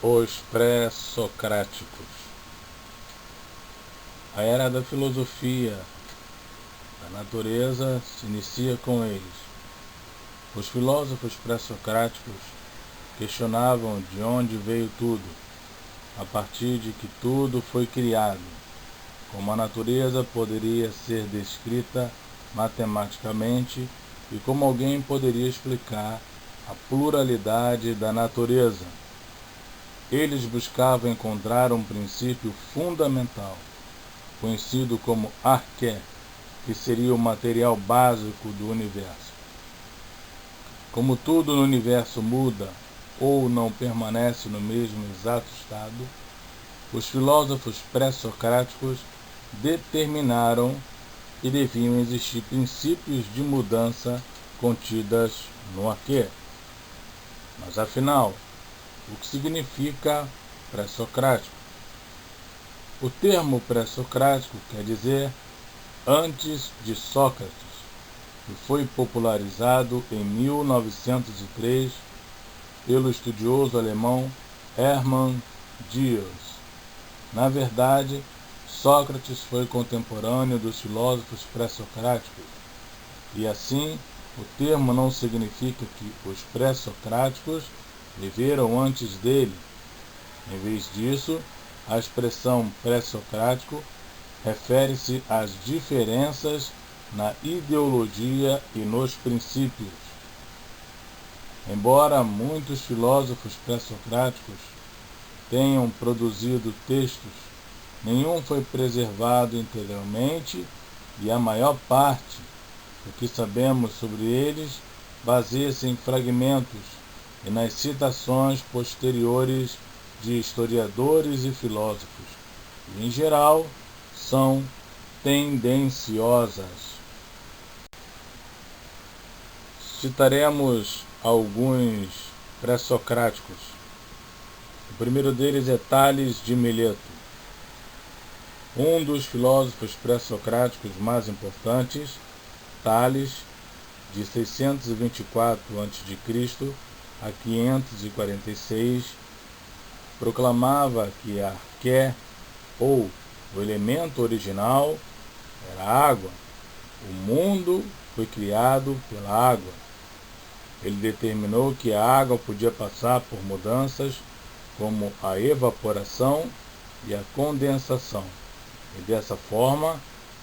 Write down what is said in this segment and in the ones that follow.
Os pré-socráticos. A era da filosofia da natureza se inicia com eles. Os filósofos pré-socráticos questionavam de onde veio tudo, a partir de que tudo foi criado, como a natureza poderia ser descrita matematicamente e como alguém poderia explicar a pluralidade da natureza. Eles buscavam encontrar um princípio fundamental, conhecido como arqué, que seria o material básico do universo. Como tudo no universo muda ou não permanece no mesmo exato estado, os filósofos pré-socráticos determinaram que deviam existir princípios de mudança contidas no arqué. Mas afinal, o que significa pré-socrático? O termo pré-socrático quer dizer antes de Sócrates e foi popularizado em 1903 pelo estudioso alemão Hermann Diels. Na verdade, Sócrates foi contemporâneo dos filósofos pré-socráticos, e assim o termo não significa que os pré-socráticos viveram antes dele. Em vez disso, a expressão pré-socrático refere-se às diferenças na ideologia e nos princípios. Embora muitos filósofos pré-socráticos tenham produzido textos, nenhum foi preservado integralmente e a maior parte do que sabemos sobre eles baseia-se em fragmentos e nas citações posteriores de historiadores e filósofos, e, em geral, são tendenciosas. Citaremos alguns pré-socráticos. O primeiro deles é Tales de Mileto, um dos filósofos pré-socráticos mais importantes. Tales, de 624 a.C. a 546, proclamava que a arqué, ou o elemento original, era a água. O mundo foi criado pela água. Ele determinou que a água podia passar por mudanças como a evaporação e a condensação, e dessa forma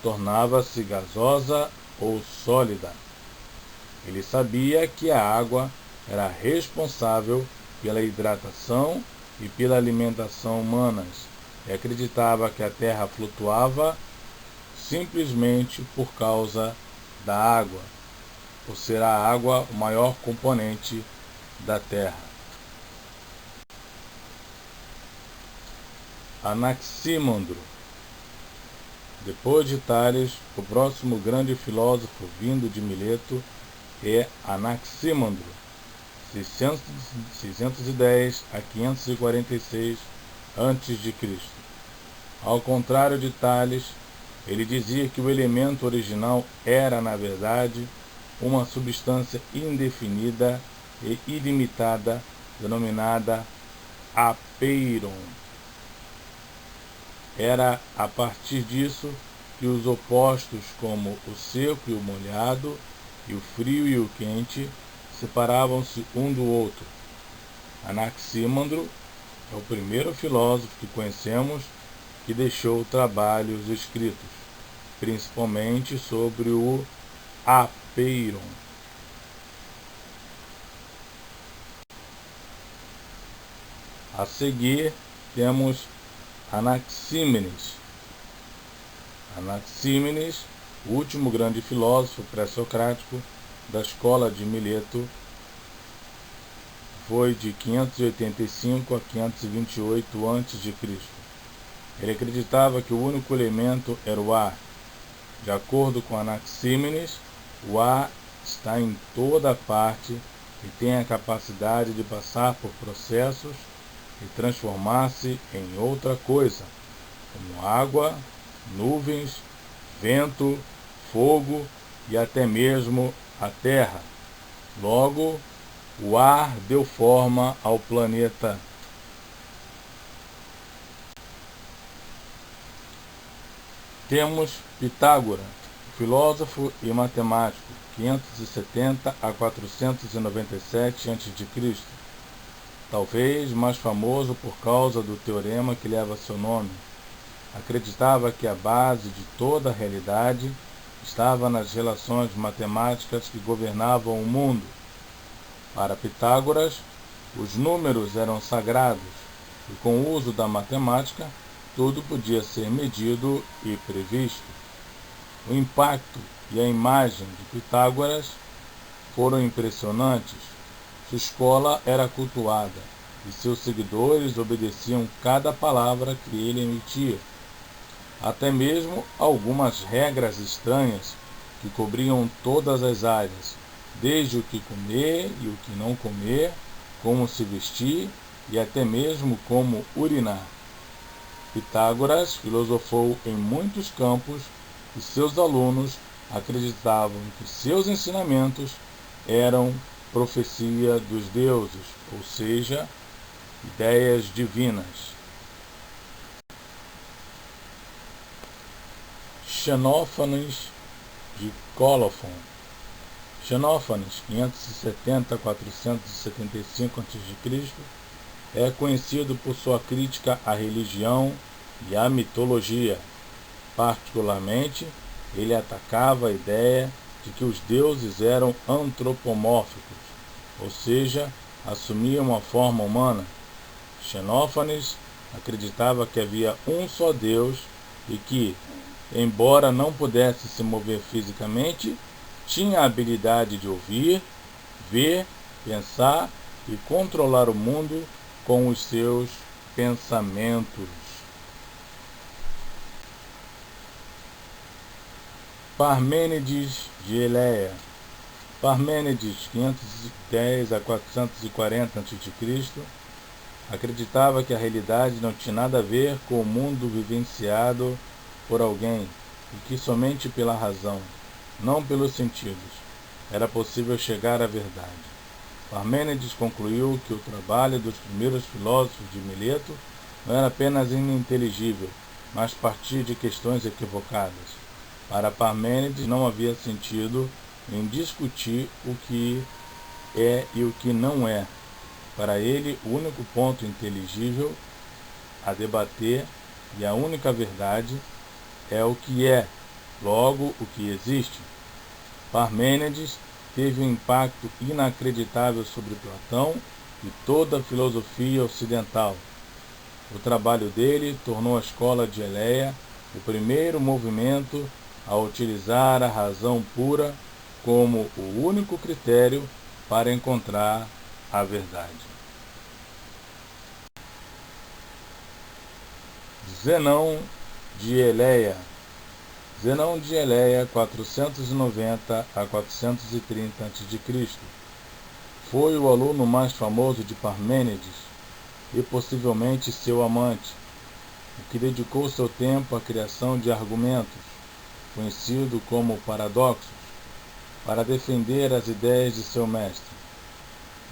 tornava-se gasosa ou sólida. Ele sabia que a água era responsável pela hidratação e pela alimentação humanas, e acreditava que a terra flutuava simplesmente por causa da água, por ser a água o maior componente da terra. Anaxímandro. Depois de Tales, o próximo grande filósofo vindo de Mileto é Anaxímandro, 610 a 546 a.C. Ao contrário de Tales, ele dizia que o elemento original era, na verdade, uma substância indefinida e ilimitada, denominada apeiron. Era a partir disso que os opostos, como o seco e o molhado, e o frio e o quente, separavam-se um do outro. Anaxímandro é o primeiro filósofo que conhecemos que deixou trabalhos escritos, principalmente sobre o apeiron. A seguir, temos Anaxímenes. Anaxímenes, o último grande filósofo pré-socrático da escola de Mileto, foi de 585 a 528 a.C. Ele acreditava que o único elemento era o ar. De acordo com Anaxímenes, o ar está em toda parte e tem a capacidade de passar por processos e transformar-se em outra coisa, como água, nuvens, vento, fogo e até mesmo a terra. Logo, o ar deu forma ao planeta. Temos Pitágoras, filósofo e matemático, 570 a 497 a.C., talvez mais famoso por causa do teorema que leva seu nome. Acreditava que a base de toda a realidade estava nas relações matemáticas que governavam o mundo. Para Pitágoras, os números eram sagrados e, com o uso da matemática, tudo podia ser medido e previsto. O impacto e a imagem de Pitágoras foram impressionantes. Sua escola era cultuada e seus seguidores obedeciam cada palavra que ele emitia. Até mesmo algumas regras estranhas que cobriam todas as áreas, desde o que comer e o que não comer, como se vestir e até mesmo como urinar. Pitágoras filosofou em muitos campos e seus alunos acreditavam que seus ensinamentos eram profecia dos deuses, ou seja, ideias divinas. Xenófanes de Colofon. Xenófanes, 570 a 475 a.C., é conhecido por sua crítica à religião e à mitologia. Particularmente, ele atacava a ideia de que os deuses eram antropomórficos, ou seja, assumiam uma forma humana. Xenófanes acreditava que havia um só Deus e que, embora não pudesse se mover fisicamente, tinha a habilidade de ouvir, ver, pensar e controlar o mundo com os seus pensamentos. Parmênides de Eleia. Parmênides, 510 a 440 a.C., acreditava que a realidade não tinha nada a ver com o mundo vivenciado por alguém e que somente pela razão, não pelos sentidos, era possível chegar à verdade. Parmênides concluiu que o trabalho dos primeiros filósofos de Mileto não era apenas ininteligível, mas partia de questões equivocadas. Para Parmênides não havia sentido em discutir o que é e o que não é. Para ele, o único ponto inteligível a debater e a única verdade é o que é, logo o que existe. Parmênides teve um impacto inacreditável sobre Platão e toda a filosofia ocidental. O trabalho dele tornou a escola de Eleia o primeiro movimento a utilizar a razão pura como o único critério para encontrar a verdade. Zenão de Eleia. Zenão de Eleia, 490 a 430 a.C., foi o aluno mais famoso de Parmênides e possivelmente seu amante, o que dedicou seu tempo à criação de argumentos, conhecido como paradoxos, para defender as ideias de seu mestre.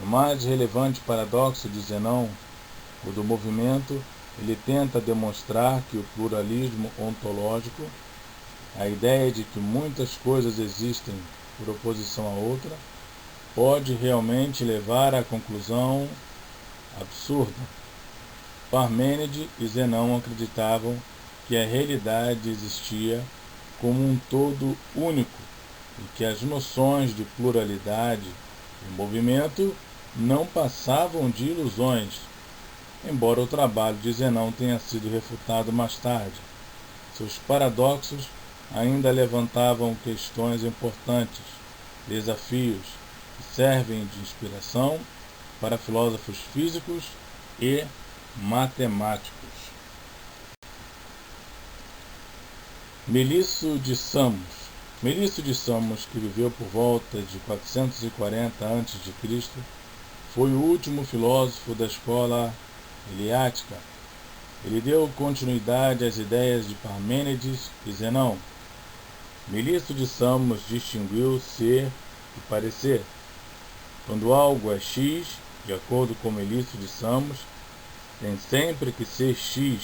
O mais relevante paradoxo de Zenão, o do movimento, ele tenta demonstrar que o pluralismo ontológico, a ideia de que muitas coisas existem por oposição a outra, pode realmente levar à conclusão absurda. Parmênides e Zenão acreditavam que a realidade existia como um todo único e que as noções de pluralidade e movimento não passavam de ilusões, embora o trabalho de Zenão tenha sido refutado mais tarde. Seus paradoxos ainda levantavam questões importantes, desafios que servem de inspiração para filósofos físicos e matemáticos. Melisso de Samos. Melisso de Samos, que viveu por volta de 440 a.C., foi o último filósofo da escola eleática. Ele deu continuidade às ideias de Parmênides e Zenão. Melisso de Samos distinguiu ser e parecer. Quando algo é X, de acordo com Melisso de Samos, tem sempre que ser X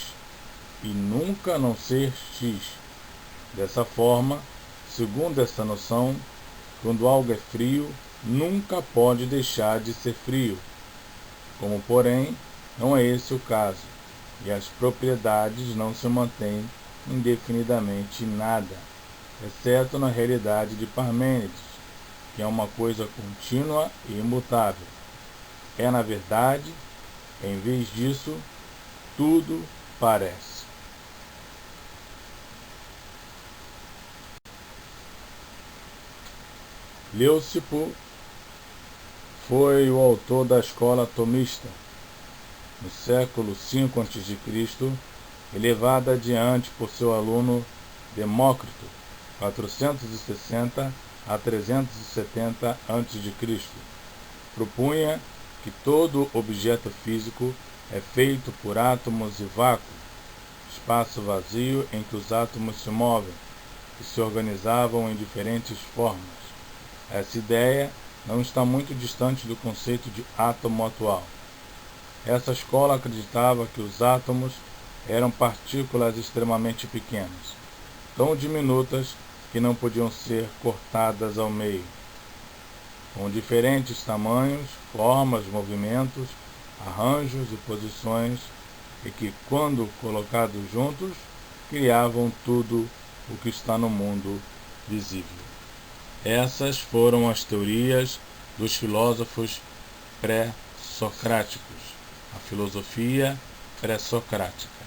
e nunca não ser X. Dessa forma, segundo esta noção, quando algo é frio, nunca pode deixar de ser frio. Como, porém, não é esse o caso, e as propriedades não se mantêm indefinidamente em nada, exceto na realidade de Parmênides, que é uma coisa contínua e imutável. É, na verdade, em vez disso, tudo parece. Leucipo foi o autor da escola tomista. No século V a.C., e levada adiante por seu aluno Demócrito, 460 a 370 a.C. Propunha que todo objeto físico é feito por átomos e vácuo, espaço vazio em que os átomos se movem, que se organizavam em diferentes formas. Essa ideia não está muito distante do conceito de átomo atual. Essa escola acreditava que os átomos eram partículas extremamente pequenas, tão diminutas que não podiam ser cortadas ao meio, com diferentes tamanhos, formas, movimentos, arranjos e posições, e que, quando colocados juntos, criavam tudo o que está no mundo visível. Essas foram as teorias dos filósofos pré-socráticos, a filosofia pré-socrática.